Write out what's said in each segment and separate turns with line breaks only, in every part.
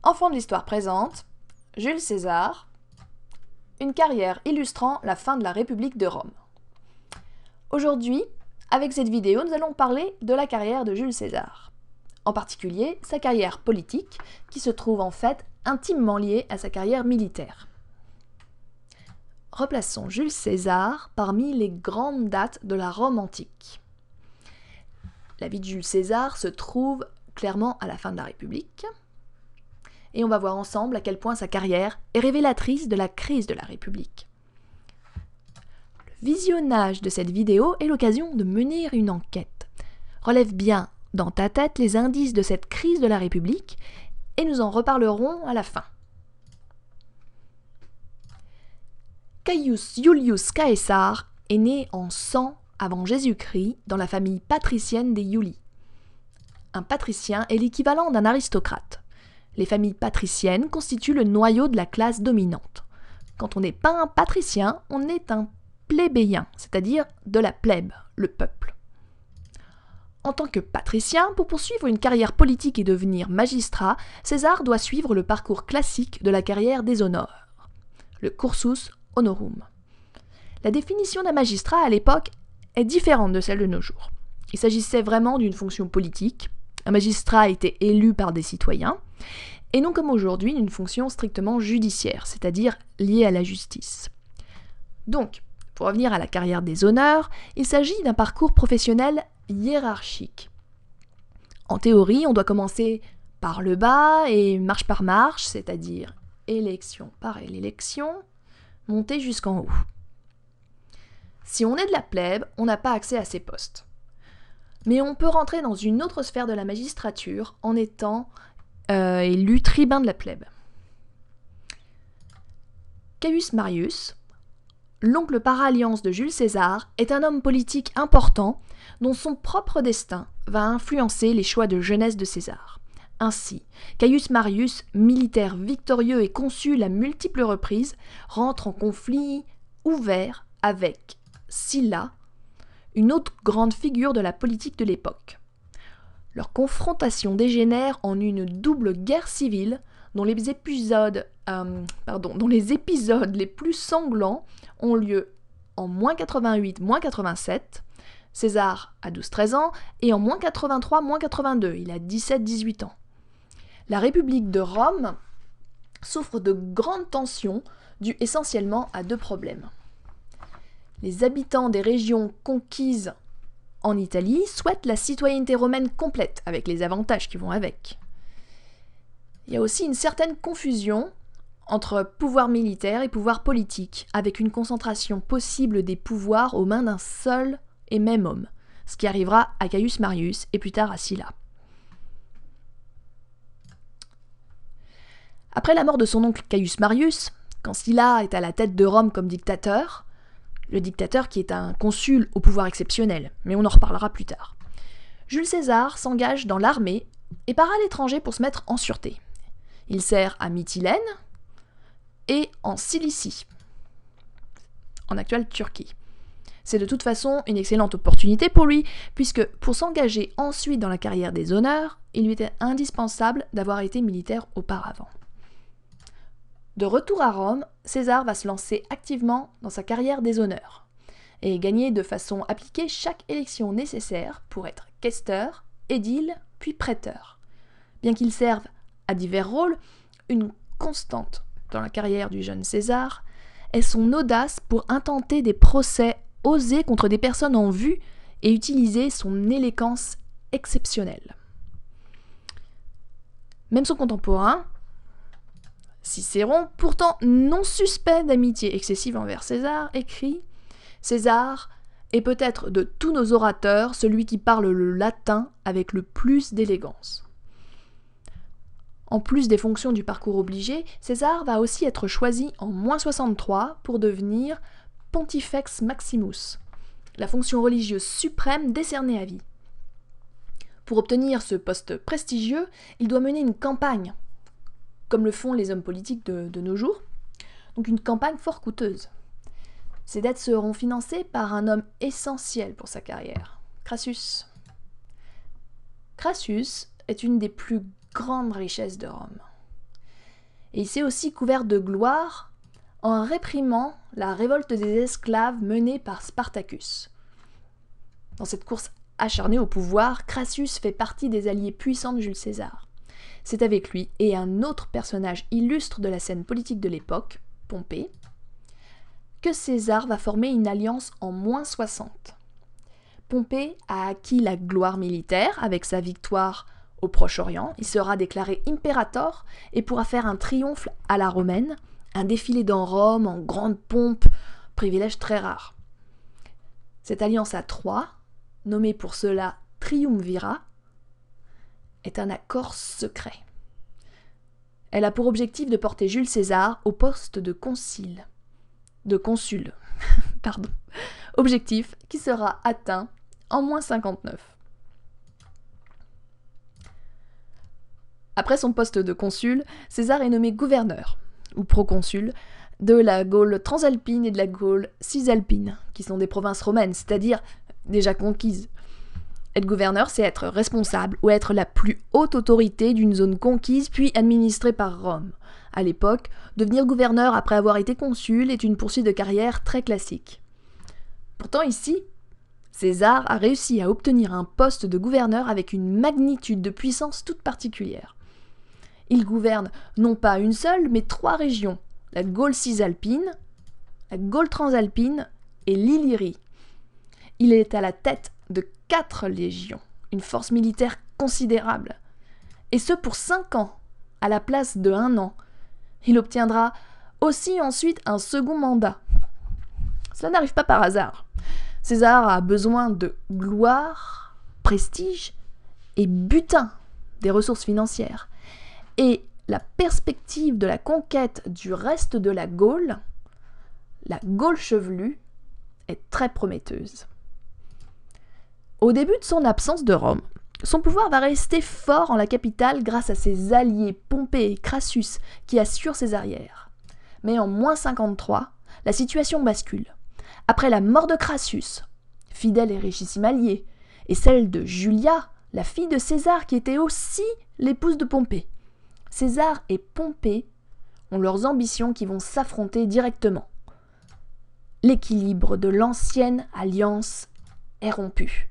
Enfant de l'histoire présente, Jules César, une carrière illustrant la fin de la République de Rome. Aujourd'hui, avec cette vidéo, nous allons parler de la carrière de Jules César. En particulier, sa carrière politique, qui se trouve en fait intimement liée à sa carrière militaire. Replaçons Jules César parmi les grandes dates de la Rome antique. La vie de Jules César se trouve clairement à la fin de la République, et on va voir ensemble à quel point sa carrière est révélatrice de la crise de la République. Le visionnage de cette vidéo est l'occasion de mener une enquête. Relève bien dans ta tête les indices de cette crise de la République et nous en reparlerons à la fin. Caius Iulius Caesar est né en 100 avant Jésus-Christ dans la famille patricienne des Iuli. Un patricien est l'équivalent d'un aristocrate. Les familles patriciennes constituent le noyau de la classe dominante. Quand on n'est pas un patricien, on est un plébéien, c'est-à-dire de la plèbe, le peuple. En tant que patricien, pour poursuivre une carrière politique et devenir magistrat, César doit suivre le parcours classique de la carrière des honneurs, le cursus honorum. La définition d'un magistrat à l'époque est différente de celle de nos jours. Il s'agissait vraiment d'une fonction politique. Un magistrat était élu par des citoyens, et non comme aujourd'hui d'une fonction strictement judiciaire, c'est-à-dire liée à la justice. Donc, pour revenir à la carrière des honneurs, il s'agit d'un parcours professionnel hiérarchique. En théorie, on doit commencer par le bas et marche par marche, c'est-à-dire élection par élection, monter jusqu'en haut. Si on est de la plèbe, on n'a pas accès à ces postes. Mais on peut rentrer dans une autre sphère de la magistrature en étant élu tribun de la plèbe. Caius Marius, l'oncle par alliance de Jules César, est un homme politique important dont son propre destin va influencer les choix de jeunesse de César. Ainsi, Caius Marius, militaire victorieux et consul à multiples reprises, rentre en conflit ouvert avec Sylla, une autre grande figure de la politique de l'époque. Leur confrontation dégénère en une double guerre civile dont les épisodes les plus sanglants ont lieu en -88-87, César a 12-13 ans, et en -83-82, il a 17-18 ans. La République de Rome souffre de grandes tensions dues essentiellement à deux problèmes. Les habitants des régions conquises en Italie souhaitent la citoyenneté romaine complète, avec les avantages qui vont avec. Il y a aussi une certaine confusion entre pouvoir militaire et pouvoir politique, avec une concentration possible des pouvoirs aux mains d'un seul et même homme, ce qui arrivera à Caius Marius et plus tard à Sylla. Après la mort de son oncle Caius Marius, quand Sylla est à la tête de Rome comme dictateur, le dictateur qui est un consul au pouvoir exceptionnel, mais on en reparlera plus tard, Jules César s'engage dans l'armée et part à l'étranger pour se mettre en sûreté. Il sert à Mytilène et en Cilicie, en actuelle Turquie. C'est de toute façon une excellente opportunité pour lui, puisque pour s'engager ensuite dans la carrière des honneurs, il lui était indispensable d'avoir été militaire auparavant. De retour à Rome, César va se lancer activement dans sa carrière des honneurs et gagner de façon appliquée chaque élection nécessaire pour être questeur, édile, puis préteur. Bien qu'il serve à divers rôles, une constante dans la carrière du jeune César est son audace pour intenter des procès osés contre des personnes en vue et utiliser son élégance exceptionnelle. Même son contemporain, Cicéron, pourtant non suspect d'amitié excessive envers César, écrit « César est peut-être de tous nos orateurs celui qui parle le latin avec le plus d'élégance. » En plus des fonctions du parcours obligé, César va aussi être choisi en -63 pour devenir Pontifex Maximus, la fonction religieuse suprême décernée à vie. Pour obtenir ce poste prestigieux, il doit mener une campagne, comme le font les hommes politiques de nos jours, donc une campagne fort coûteuse. Ces dettes seront financées par un homme essentiel pour sa carrière, Crassus. Crassus est une des plus grande richesse de Rome. Et il s'est aussi couvert de gloire en réprimant la révolte des esclaves menée par Spartacus. Dans cette course acharnée au pouvoir, Crassus fait partie des alliés puissants de Jules César. C'est avec lui et un autre personnage illustre de la scène politique de l'époque, Pompée, que César va former une alliance en -60. Pompée a acquis la gloire militaire avec sa victoire au Proche-Orient. Il sera déclaré impérator et pourra faire un triomphe à la romaine, un défilé dans Rome en grande pompe, privilège très rare. Cette alliance à trois, nommée pour cela Triumvirat, est un accord secret. Elle a pour objectif de porter Jules César au poste de consul. Objectif qui sera atteint en -59. Après son poste de consul, César est nommé gouverneur, ou proconsul, de la Gaule transalpine et de la Gaule cisalpine, qui sont des provinces romaines, c'est-à-dire déjà conquises. Être gouverneur, c'est être responsable ou être la plus haute autorité d'une zone conquise puis administrée par Rome. À l'époque, devenir gouverneur après avoir été consul est une poursuite de carrière très classique. Pourtant ici, César a réussi à obtenir un poste de gouverneur avec une magnitude de puissance toute particulière. Il gouverne non pas une seule, mais 3 régions, la Gaule cisalpine, la Gaule transalpine et l'Illyrie. Il est à la tête de 4 légions, une force militaire considérable. Et ce pour 5 ans, à la place de 1 an. Il obtiendra aussi ensuite un second mandat. Cela n'arrive pas par hasard. César a besoin de gloire, prestige et butin, des ressources financières. Et la perspective de la conquête du reste de la Gaule chevelue, est très prometteuse. Au début de son absence de Rome, son pouvoir va rester fort en la capitale grâce à ses alliés Pompée et Crassus qui assurent ses arrières. Mais en -53, la situation bascule. Après la mort de Crassus, fidèle et richissime allié, et celle de Julia, la fille de César qui était aussi l'épouse de Pompée, César et Pompée ont leurs ambitions qui vont s'affronter directement. L'équilibre de l'ancienne alliance est rompu.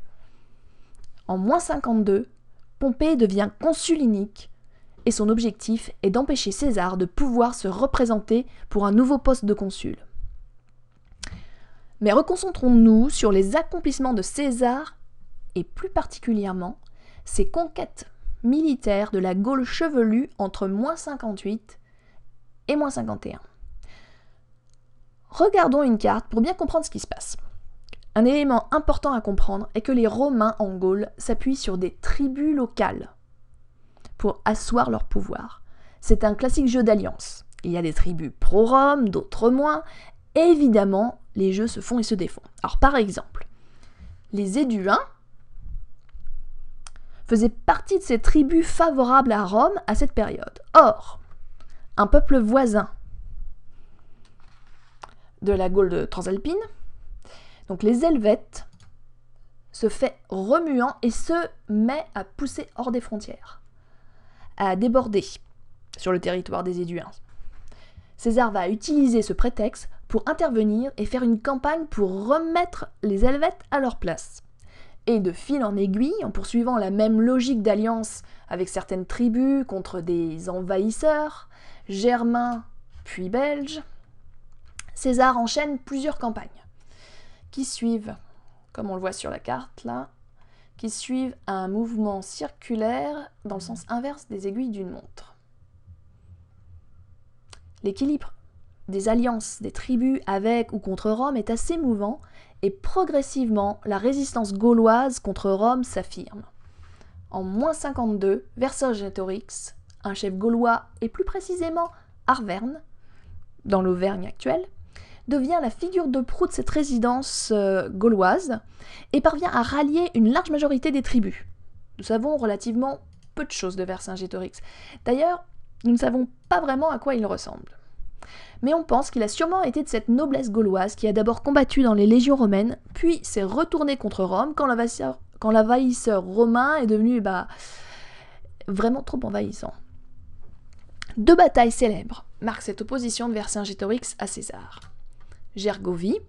En -52, Pompée devient consul unique et son objectif est d'empêcher César de pouvoir se représenter pour un nouveau poste de consul. Mais reconcentrons-nous sur les accomplissements de César et plus particulièrement ses conquêtes militaires de la Gaule chevelue entre -58 et -51. Regardons une carte pour bien comprendre ce qui se passe. Un élément important à comprendre est que les Romains en Gaule s'appuient sur des tribus locales pour asseoir leur pouvoir. C'est un classique jeu d'alliance. Il y a des tribus pro-Rome, d'autres moins, et évidemment, les jeux se font et se défont. Alors par exemple, les Éduins faisaient partie de ces tribus favorables à Rome à cette période. Or, un peuple voisin de la Gaule transalpine, donc les Helvètes, se fait remuant et se met à pousser hors des frontières, à déborder sur le territoire des Éduins. César va utiliser ce prétexte pour intervenir et faire une campagne pour remettre les Helvètes à leur place. Et de fil en aiguille, en poursuivant la même logique d'alliance avec certaines tribus contre des envahisseurs, germains puis belges, César enchaîne plusieurs campagnes qui suivent, comme on le voit sur la carte là, qui suivent un mouvement circulaire dans le sens inverse des aiguilles d'une montre. L'équilibre des alliances des tribus avec ou contre Rome est assez mouvant et progressivement la résistance gauloise contre Rome s'affirme. En -52, Vercingétorix, un chef gaulois et plus précisément Arverne, dans l'Auvergne actuelle, devient la figure de proue de cette résidence gauloise et parvient à rallier une large majorité des tribus. Nous savons relativement peu de choses de Vercingétorix. D'ailleurs, nous ne savons pas vraiment à quoi il ressemble. Mais on pense qu'il a sûrement été de cette noblesse gauloise qui a d'abord combattu dans les légions romaines, puis s'est retourné contre Rome quand l'envahisseur romain est devenu vraiment trop envahissant. Deux batailles célèbres marquent cette opposition de Vercingétorix à César. Gergovie,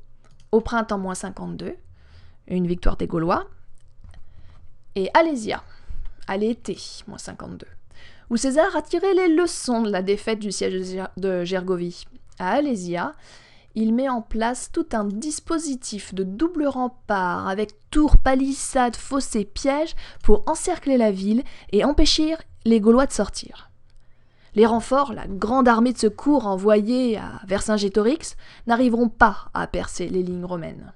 au printemps -52, une victoire des Gaulois, et Alésia, à l'été -52, où César a tiré les leçons de la défaite du siège de Gergovie. À Alésia, il met en place tout un dispositif de double rempart avec tours, palissades, fossés, pièges pour encercler la ville et empêcher les Gaulois de sortir. Les renforts, la grande armée de secours envoyée à Vercingétorix, n'arriveront pas à percer les lignes romaines.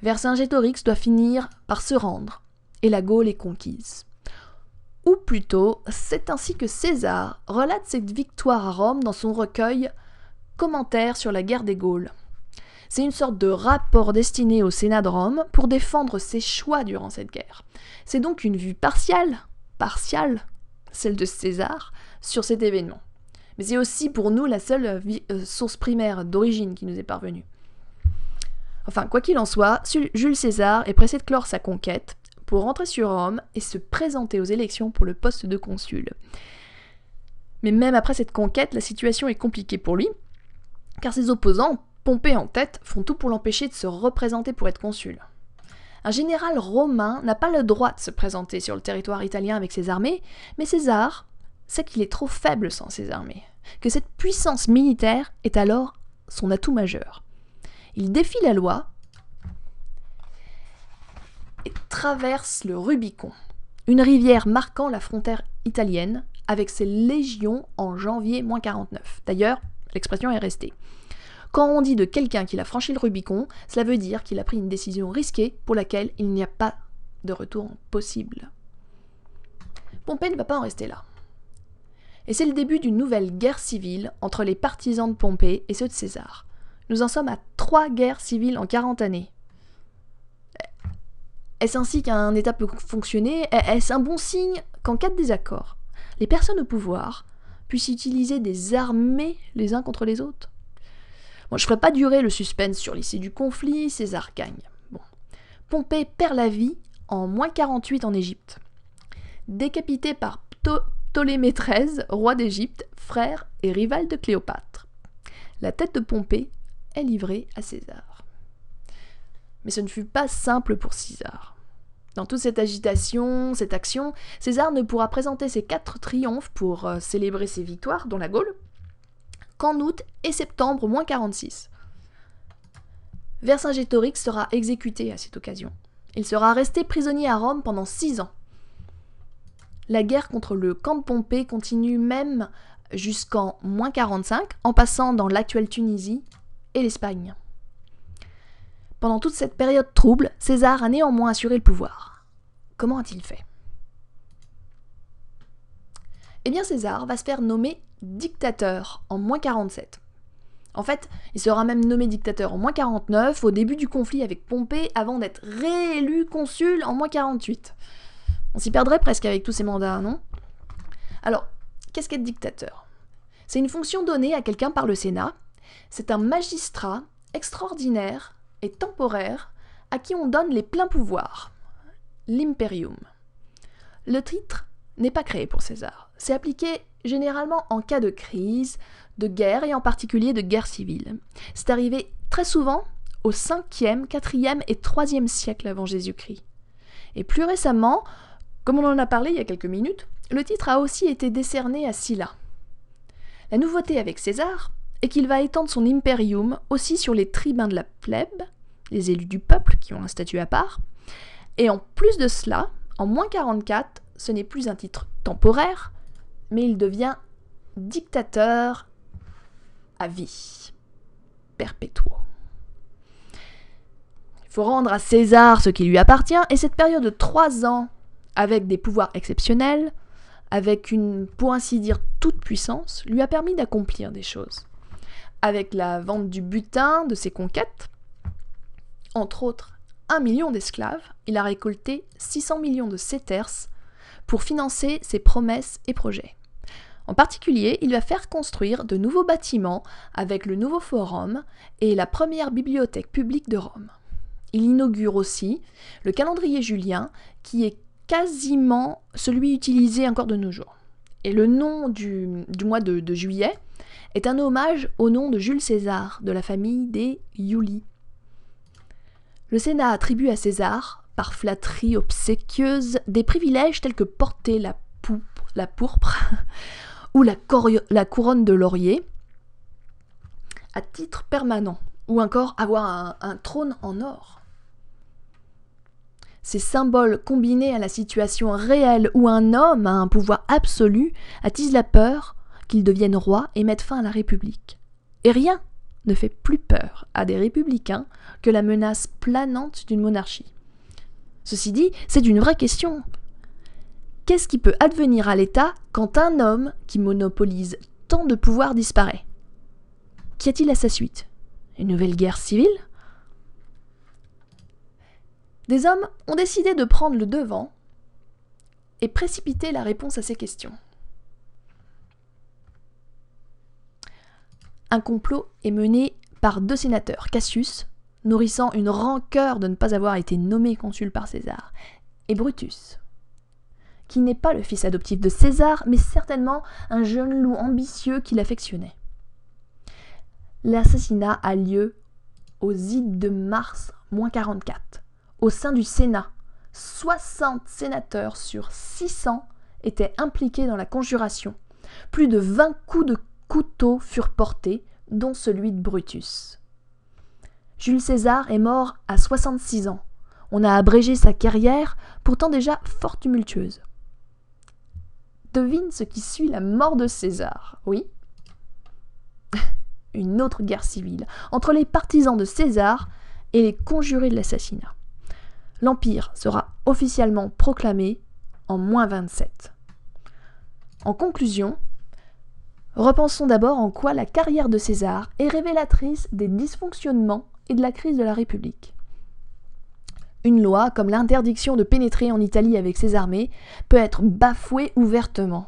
Vercingétorix doit finir par se rendre, et la Gaule est conquise. Ou plutôt, c'est ainsi que César relate cette victoire à Rome dans son recueil « Commentaires sur la guerre des Gaules ». C'est une sorte de rapport destiné au Sénat de Rome pour défendre ses choix durant cette guerre. C'est donc une vue partiale, celle de César, sur cet événement. Mais c'est aussi pour nous la seule source primaire d'origine qui nous est parvenue. Enfin, quoi qu'il en soit, Jules César est pressé de clore sa conquête pour rentrer sur Rome et se présenter aux élections pour le poste de consul. Mais même après cette conquête, la situation est compliquée pour lui, car ses opposants, Pompée en tête, font tout pour l'empêcher de se représenter pour être consul. Un général romain n'a pas le droit de se présenter sur le territoire italien avec ses armées, mais César sait qu'il est trop faible sans ses armées, que cette puissance militaire est alors son atout majeur. Il défie la loi et traverse le Rubicon, une rivière marquant la frontière italienne, avec ses légions en janvier -49. D'ailleurs, l'expression est restée. Quand on dit de quelqu'un qu'il a franchi le Rubicon, cela veut dire qu'il a pris une décision risquée pour laquelle il n'y a pas de retour possible. Pompée ne va pas en rester là. Et c'est le début d'une nouvelle guerre civile entre les partisans de Pompée et ceux de César. Nous en sommes à 3 guerres civiles en 40 années. Est-ce ainsi qu'un État peut fonctionner ? Est-ce un bon signe qu'en cas de désaccord, les personnes au pouvoir puissent utiliser des armées les uns contre les autres ? Bon, je ne ferai pas durer le suspense sur l'issue du conflit, César gagne. Bon. Pompée perd la vie en -48 en Égypte. Décapité par Ptolémée XIII, roi d'Égypte, frère et rival de Cléopâtre. La tête de Pompée est livrée à César. Mais ce ne fut pas simple pour César. Dans toute cette agitation, cette action, César ne pourra présenter ses 4 triomphes pour célébrer ses victoires dans la Gaule qu'en août et septembre -46. Vercingétorix sera exécuté à cette occasion. Il sera resté prisonnier à Rome pendant 6 ans. La guerre contre le camp de Pompée continue même jusqu'en -45, en passant dans l'actuelle Tunisie et l'Espagne. Pendant toute cette période trouble, César a néanmoins assuré le pouvoir. Comment a-t-il fait ? Eh bien, César va se faire nommer dictateur en -47. En fait, il sera même nommé dictateur en -49, au début du conflit avec Pompée, avant d'être réélu consul en -48. On s'y perdrait presque avec tous ces mandats, non ? Alors, qu'est-ce qu'être dictateur ? C'est une fonction donnée à quelqu'un par le Sénat. C'est un magistrat extraordinaire et temporaire à qui on donne les pleins pouvoirs. L'imperium. Le titre n'est pas créé pour César. C'est appliqué généralement en cas de crise, de guerre et en particulier de guerre civile. C'est arrivé très souvent au 5e, 4e et 3e siècle avant Jésus-Christ. Et plus récemment, comme on en a parlé il y a quelques minutes, le titre a aussi été décerné à Sylla. La nouveauté avec César est qu'il va étendre son imperium aussi sur les tribuns de la plèbe, les élus du peuple qui ont un statut à part, et en plus de cela, en -44, ce n'est plus un titre temporaire, mais il devient dictateur à vie, perpétuo. Il faut rendre à César ce qui lui appartient, et cette période de 3 ans, avec des pouvoirs exceptionnels, avec une, pour ainsi dire, toute puissance, lui a permis d'accomplir des choses. Avec la vente du butin de ses conquêtes, entre autres 1 million d'esclaves, il a récolté 600 millions de séterces pour financer ses promesses et projets. En particulier, il va faire construire de nouveaux bâtiments avec le nouveau forum et la première bibliothèque publique de Rome. Il inaugure aussi le calendrier julien, qui est quasiment celui utilisé encore de nos jours. Et le nom du mois de juillet est un hommage au nom de Jules César, de la famille des Iuli. Le Sénat attribue à César, par flatterie obséquieuse, des privilèges tels que porter la pourpre ou la couronne de laurier à titre permanent, ou encore avoir un trône en or. Ces symboles combinés à la situation réelle où un homme a un pouvoir absolu attisent la peur qu'il devienne roi et mette fin à la République. Et rien ne fait plus peur à des républicains que la menace planante d'une monarchie. Ceci dit, c'est une vraie question. Qu'est-ce qui peut advenir à l'État quand un homme qui monopolise tant de pouvoir disparaît ? Qu'y a-t-il à sa suite ? Une nouvelle guerre civile ? Des hommes ont décidé de prendre le devant et précipiter la réponse à ces questions. Un complot est mené par 2 sénateurs, Cassius, nourrissant une rancœur de ne pas avoir été nommé consul par César, et Brutus, qui n'est pas le fils adoptif de César, mais certainement un jeune loup ambitieux qui l'affectionnait. L'assassinat a lieu aux ides de mars 44. Au sein du Sénat, 60 sénateurs sur 600 étaient impliqués dans la conjuration. Plus de 20 coups de couteau furent portés, dont celui de Brutus. Jules César est mort à 66 ans. On a abrégé sa carrière, pourtant déjà fort tumultueuse. Devine ce qui suit la mort de César, oui ? Une autre guerre civile entre les partisans de César et les conjurés de l'assassinat. L'Empire sera officiellement proclamé en -27. En conclusion, repensons d'abord en quoi la carrière de César est révélatrice des dysfonctionnements et de la crise de la République. Une loi, comme l'interdiction de pénétrer en Italie avec ses armées, peut être bafouée ouvertement.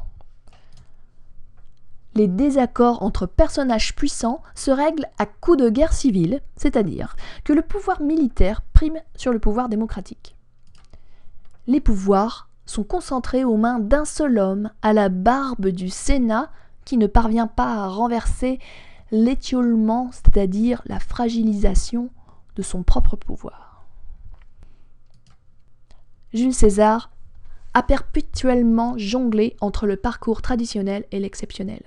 Les désaccords entre personnages puissants se règlent à coups de guerre civile, c'est-à-dire que le pouvoir militaire prime sur le pouvoir démocratique. Les pouvoirs sont concentrés aux mains d'un seul homme à la barbe du Sénat qui ne parvient pas à renverser l'étiolement, c'est-à-dire la fragilisation de son propre pouvoir. Jules César a perpétuellement jonglé entre le parcours traditionnel et l'exceptionnel.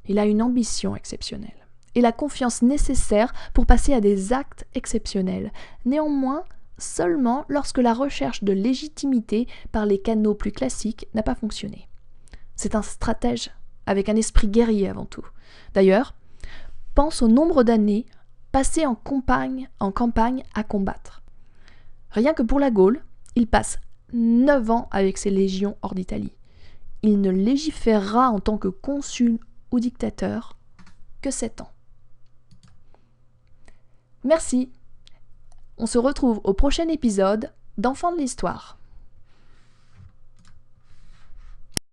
Il a une ambition exceptionnelle et la confiance nécessaire pour passer à des actes exceptionnels. Néanmoins, seulement lorsque la recherche de légitimité par les canaux plus classiques n'a pas fonctionné. C'est un stratège avec un esprit guerrier avant tout. D'ailleurs, pense au nombre d'années passées en campagne à combattre. Rien que pour la Gaule, il passe 9 ans avec ses légions hors d'Italie. Il ne légiférera en tant que consul ou dictateur que 7 ans. Merci. On se retrouve au prochain épisode d'Enfants de l'Histoire.